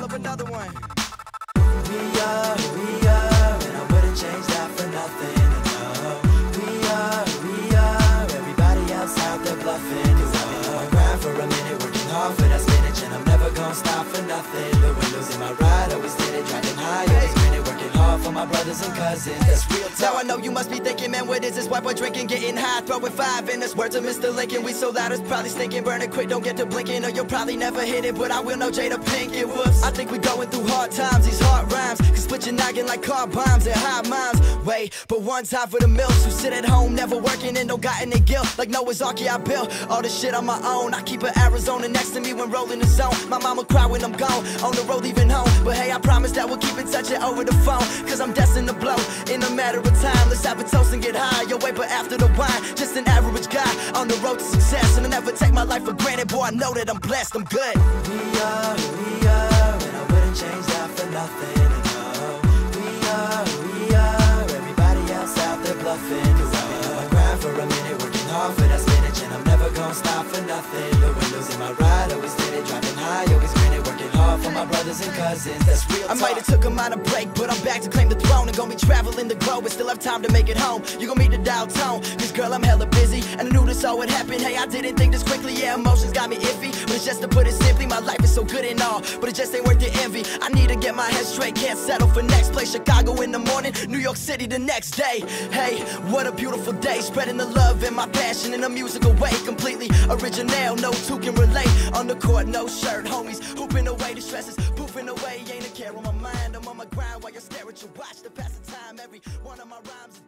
develop another one. We are, and I wouldn't change that for nothing. No. We are, everybody else out there bluffing. Cause I've been on my grind for a minute, working hard for that spinach, and I'm never gonna stop for nothing. The windows in my ride always tinted, driving high, always grinning, working hard for my brothers and cousins. That's real talk. Now I know you must be thinking, man, what is this white boy drinking, getting high, throwing five in this word to Mr. Lincoln. We so loud it's probably stinking, burning quick, don't get to blinking, or you'll probably never hit it, but I will know Jada Pinkett. Whoops, I think we going through hard times, these hard rhymes can split your noggin like car bombs and high minds. Wait, but one time for the mills who sit at home, never working and no got in their guilt. Like Noah's Ark, yeah, I built all this shit on my own. I keep an Arizona next to me when rolling the zone. My mama cry when I'm gone, on the road leaving home. But hey, I promise that we'll keep in touch it over the phone, cause I'm destined to blow in a matter of time. Let's have a toast and get high, yo, wait, but after the wine, just an average guy on the road to success. And I never take my life for granted, boy, I know that I'm blessed, I'm good. We are, and I wouldn't change that for nothing. No. We are, everybody else out there bluffing. Cause I've been on my grind for a minute, working hard for that spinach, and I'm never gonna stop for nothing. The windows in my ride always tinted, driving high, always grinning, working hard for my brothers and cousins. That's real talk. I might have took a minor break, but I'm back to claim the throne, and gonna be traveling the globe and still have time to make it home. You gon' meet the dial tone, cause girl, I'm hella busy, and I knew this all would happen. Hey, I didn't think this quickly, yeah, emotions got me iffy, but it's just to put it simply, my life is so good and all, but it just ain't worth the envy. I need to get my head straight, can't settle for next place. Chicago in the morning, New York City the next day. Hey, what a beautiful day, spreading the love and my passion in a musical way, completely original, no two can relate. On the court, no shirt, homies hooping away, the stress is poofing away, ain't a care on my mind. I'm on my grind while you stare at your watch to pass the time. Every one of my rhymes is